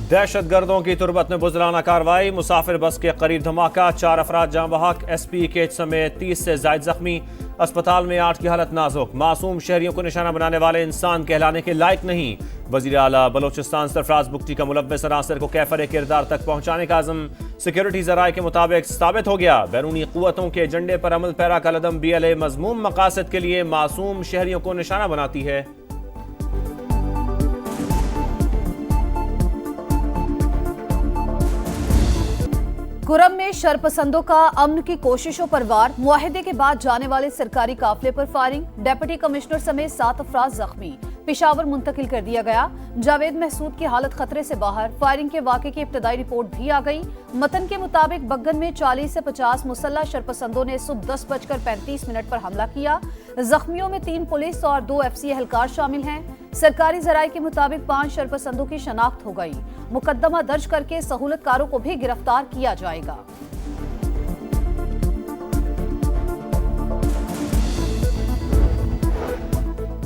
दहशतगर्दों की तुरबत में बुज़दिलाना कार्रवाई, मुसाफिर बस के करीब धमाका, 4 अफराद जाँ बहक, एसपी के समेत 30 से जायद जख्मी, अस्पताल में 8 की हालत नाजुक। मासूम शहरियों को निशाना बनाने वाले इंसान कहलाने के लायक नहीं, वज़ीर आला बलोचिस्तान सरफराज बुगटी का मुलव्वस अनासर को कैफर किरदार तक पहुंचाने का अज़म सिक्योरिटी ज़राए के मुताबिक साबित हो गया। बैरूनी क़ुव्वतों के एजेंडे पर अमल पैरा का लदम BLA मज़मूम मकासद के लिए मासूम शहरियों को निशाना बनाती है। कुरम में शरपसंदों का अमन की कोशिशों पर वार, मुआहिदे के बाद जाने वाले सरकारी काफिले पर फायरिंग, डिप्टी कमिश्नर समेत 7 अफराद जख्मी, पेशावर मुंतकिल कर दिया गया। जावेद महसूद की हालत खतरे से बाहर, फायरिंग के वाक़े की इब्तदाई रिपोर्ट भी आ गई। मतन के मुताबिक बग्गन में 40 से 50 मुसल्लह शरपसंदों ने सुबह 10:35 पर हमला किया। जख्मियों में 3 पुलिस और 2 FC एहलकार शामिल हैं। सरकारी जराये के मुताबिक 5 शरपसंदों की शनाख्त हो गई। मुकदमा दर्ज करके सहूलतकारों को भी गिरफ्तार किया जाएगा।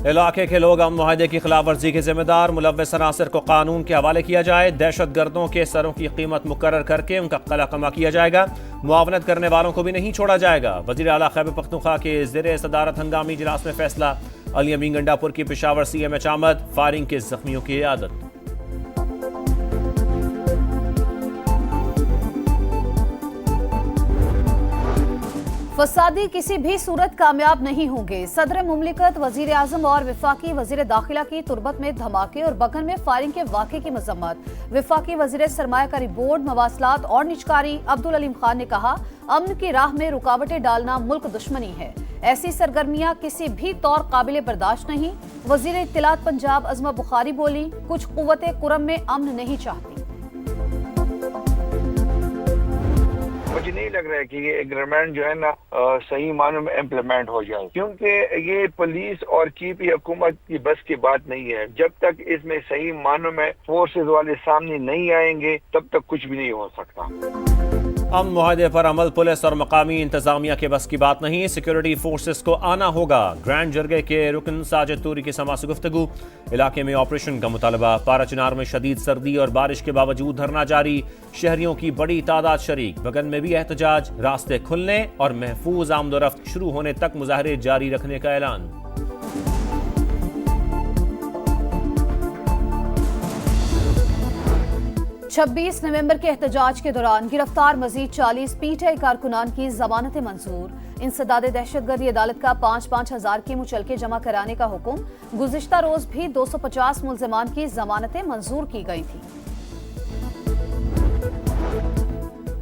इलाके के लोग अमन मुआहदे की खिलाफ वर्जी के जिम्मेदार, मुलव्वस अनासर को कानून के हवाले किया जाए। दहशतगर्दों के सरों की कीमत मुकर्रर करके उनका कलाकमा किया जाएगा। मुआवनत करने वालों को भी नहीं छोड़ा जाएगा। वज़ीर आला खैबर पख्तूनख्वा के ज़ेरे सदारत हंगामी इजलास में फैसला। अली अमीन गंडापुर की पेशावर CMH आमद, फायरिंग के जख्मियों की इयादत। फसादी किसी भी सूरत कामयाब नहीं होंगे। सदर मुमलिकत, वजीर आजम और विफाकी वजीर दाखिला की तुरबत में धमाके और बगन में फायरिंग के वाक़े की मजम्मत। विफाकी वजीर सरमायाकारी बोर्ड, मवासलात और निजकारी अब्दुल अलीम खान ने कहा, अमन की राह में रुकावटें डालना मुल्क दुश्मनी है। ऐसी सरगर्मियां किसी भी तौर काबिल बर्दाश्त नहीं। वजीर इत्तलात पंजाब अज़मा बुखारी बोली, कुछ कुव्वतें कुरम में अमन नहीं चाहती। मुझे नहीं लग रहा है कि ये एग्रीमेंट जो है ना सही मानों में इम्प्लीमेंट हो जाए, क्योंकि ये पुलिस और चीफ हुकूमत की बस की बात नहीं है। जब तक इसमें सही मानों में फोर्सेस वाले सामने नहीं आएंगे तब तक कुछ भी नहीं हो सकता। अमन मुआहदे पर अमल पुलिस और मकामी इंतजामिया के बस की बात नहीं, सिक्योरिटी फोर्सेस को आना होगा। ग्रैंड जरगे के रुकन साजिद तूरी की समा से गुफ्तगू। इलाके में ऑपरेशन का मुतालबा। पाराचिनार में शदीद सर्दी और बारिश के बावजूद धरना जारी, शहरियों की बड़ी तादाद शरीक। बगन में भी एहतजाज, रास्ते खुलने और महफूज आमदोरफ्त शुरू होने तक मुजाहरे जारी रखने का ऐलान। 26 नवंबर के एहतजाज के दौरान गिरफ्तार मजीद 40 PTI कारकुनान की जमानत मंजूर। इंसदाद दहशतगर्दी अदालत का 5-5 हज़ार की मुचलके जमा कराने का हुक्म। गुज़िश्ता रोज भी 250 मुल्ज़िमान की जमानतें मंजूर की गई थी।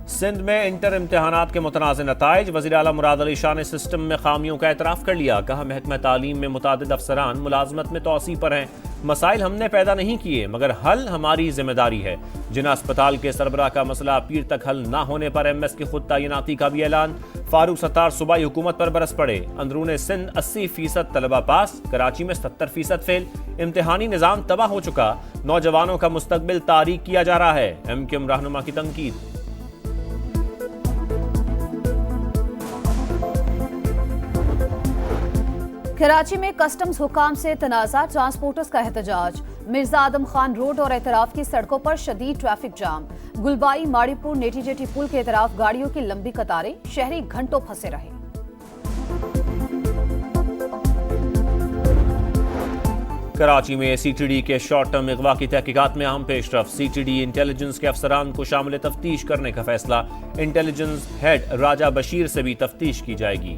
सिंध में इंटर इम्तिहानात के मुतनाज़ नताइज। वज़ीर आला मुराद अली शाह ने सिस्टम में खामियों का एतराफ़ कर लिया। कहा, महकमा तालीम में मुतादिद अफसरान मुलाजमत में तोसी पर हैं। मसाइल हमने पैदा नहीं किए मगर हल हमारी जिम्मेदारी है। जिना अस्पताल के सरबराह का मसला पीर तक हल ना होने पर MS की खुद तैनाती का भी ऐलान। फारूक सत्तार सूबाई हुकूमत पर बरस पड़े। अंदरून सिंध 80% तलबा पास, कराची में 70% फेल। इम्तिहानी निज़ाम तबाह हो चुका, नौजवानों का मुस्तकबिल तारीक किया जा रहा है। MQM रहनुमा की तनकीद। कराची में कस्टम्स हुकाम से तनाज़ा, ट्रांसपोर्टर्स का एहतजाज। मिर्जा आदम खान रोड और एतराफ की सड़कों पर शदीद traffic jam. Gulbai, Mauripur, Netty jetty पुल के एतराफ गाड़ियों की लंबी कतारें, शहरी घंटों फंसे रहे। कराची में CTD के शॉर्ट टर्म अगवा की तहकीकात में अहम पेशरफ। CTD इंटेलिजेंस के अफसरान को शामिल तफ्तीश करने का फैसला। इंटेलिजेंस हेड राजा बशीर से भी तफ्तीश की जाएगी।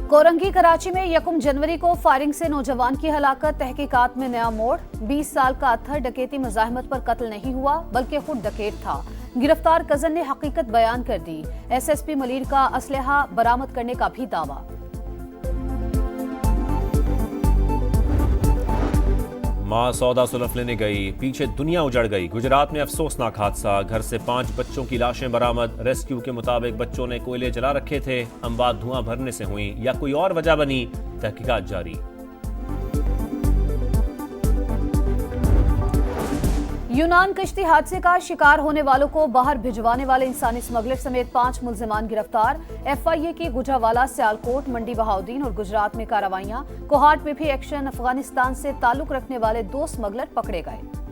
कोरंगी कराची में 1 जनवरी को फायरिंग से नौजवान की हलाकत, तहकीकात में नया मोड़। 20 साल का अत्थर डकैती मुजाहिमत पर कत्ल नहीं हुआ बल्कि खुद डकैत था। गिरफ्तार कजन ने हकीकत बयान कर दी। SSP मलीर का असलहा बरामद करने का भी दावा। मां सौदा सुलफ लेने गई, पीछे दुनिया उजड़ गई। गुजरात में अफसोसनाक हादसा, घर से 5 बच्चों की लाशें बरामद। रेस्क्यू के मुताबिक बच्चों ने कोयले जला रखे थे, अंबाद धुआं भरने से हुई या कोई और वजह बनी, तहकीकात जारी। यूनान कश्ती हादसे का शिकार होने वालों को बाहर भिजवाने वाले इंसानी स्मगलर समेत 5 मुल्जिमान गिरफ्तार। FIA की गुजरावाला, सियालकोट, मंडी बहाउद्दीन और गुजरात में कार्रवाइयां। कोहाट में भी एक्शन। अफगानिस्तान से ताल्लुक रखने वाले 2 स्मगलर पकड़े गए।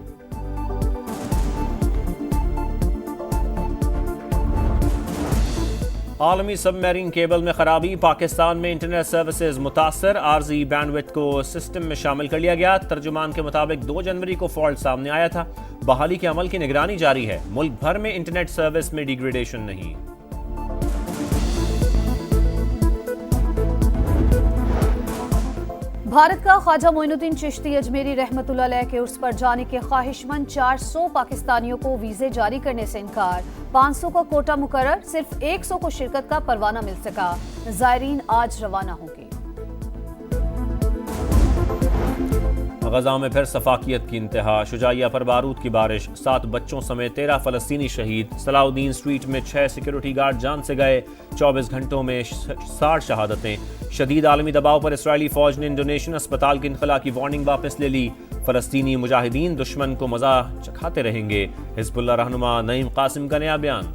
आलमी सबमरीन केबल में खराबी, पाकिस्तान में इंटरनेट सर्विसेज मुतासर, आरजी बैंडविड्थ को सिस्टम में शामिल कर लिया गया। तर्जुमान के मुताबिक 2 जनवरी को फॉल्ट सामने आया था। बहाली के अमल की निगरानी जारी है। मुल्क भर में इंटरनेट सर्विस में डिग्रेडेशन नहीं। भारत का ख्वाजा मोइनुद्दीन चिश्ती अजमेरी रहमतुल्लाह अलैह के उर्स पर जाने के ख्वाहिशमंद 400 पाकिस्तानियों को वीजे जारी करने से इनकार। 500 का कोटा मुकर्रर, सिर्फ 100 को शिरकत का परवाना मिल सका। जायरीन आज रवाना होंगे। गजा में फिर सफाकियत की इंतहा, शुजाइया पर बारूद की बारिश, 7 बच्चों समेत 13 फलस्तीनी शहीद। सलाउद्दीन स्ट्रीट में 6 सिक्योरिटी गार्ड जान से गए। 24 घंटों में 60 शहादतें। शदीद आलमी दबाव पर इसराइली फौज ने इंडोनेशियन अस्पताल के इनखला की वार्निंग वापस ले ली। फलस्तीनी मुजाहिदीन दुश्मन को मजा चखाते रहेंगे। हिजबुल्लाह रहनुमा नईम कासिम का नया बयान।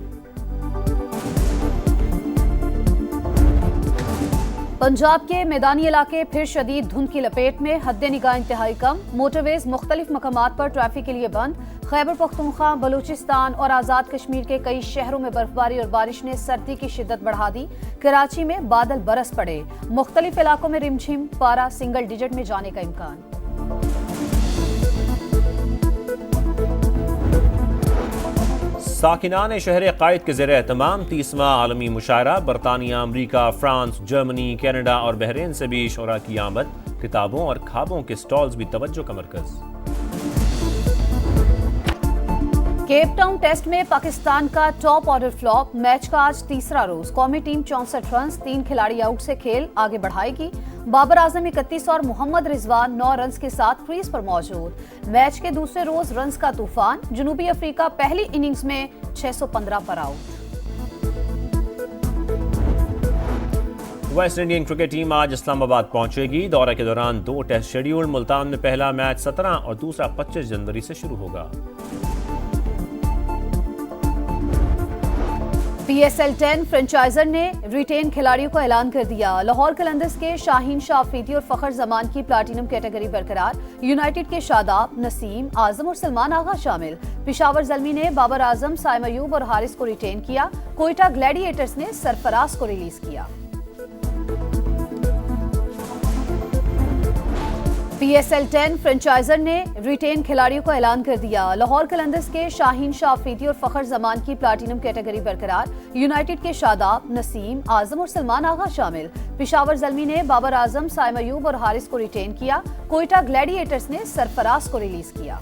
पंजाब के मैदानी इलाके फिर शदीद धुंध की लपेट में, हद्दे निगाह इंतहाई कम। मोटरवेज मुख्तलिफ मकामात पर ट्रैफिक के लिए बंद। खैबर पख्तूनख्वा, बलूचिस्तान और आज़ाद कश्मीर के कई शहरों में बर्फबारी और बारिश ने सर्दी की शिद्दत बढ़ा दी। कराची में बादल बरस पड़े। मुख्तलिफ इलाकों में रिमझिम, पारा सिंगल डिजिट में जाने का इम्कान। साकिनान शहर कायद के ज़ेर एहतमाम 30वां आलमी मुशायरा। बरतानिया, अमरीका, फ्रांस, जर्मनी, कनाडा और बहरीन से भी शोरा की आमद। किताबों और खाबों के स्टॉल्स भी तवज्जो का मरकज। केप टाउन टेस्ट में पाकिस्तान का टॉप ऑर्डर फ्लॉप। मैच का आज तीसरा रोज। कौमी टीम 64 रन, 3 खिलाड़ी आउट से खेल आगे बढ़ाएगी। बाबर आजम 31 और मोहम्मद रिजवान 9 रन्स के साथ क्रीज पर मौजूद। मैच के दूसरे रोज रन्स का तूफान। जनूबी अफ्रीका पहली इनिंग्स में 615 पर out. West Indian cricket team आज इस्लामाबाद पहुंचेगी। दौरे के दौरान 2 टेस्ट शेड्यूल। मुल्तान में पहला मैच 17 और दूसरा 25 जनवरी से शुरू होगा। PSL 10 फ्रेंचाइजर ने रिटेन खिलाड़ियों का ऐलान कर दिया। लाहौर कलंदर्स के शाहीन शाह अफरीदी और फखर जमान की प्लाटिनम कैटेगरी बरकरार। यूनाइटेड के शादाब, नसीम, आजम और सलमान आगा शामिल। पिशावर ज़ल्मी ने बाबर आजम, साइम अयूब और हारिस को रिटेन किया। कोयटा ग्लैडिएटर्स ने सरफराज को रिलीज किया। PSL 10 फ्रेंचाइजर ने रिटेन खिलाड़ियों का ऐलान कर दिया। लाहौर कलंदर्स के शाहीन शाह अफरीदी और फखर जमान की प्लाटिनम कैटेगरी बरकरार। यूनाइटेड के शादाब, नसीम, आजम और सलमान आगा शामिल। पिशावर ज़ल्मी ने बाबर आजम, साइम अयूब और हारिस को रिटेन किया। कोयटा ग्लैडिएटर्स ने सरफराज को रिलीज किया।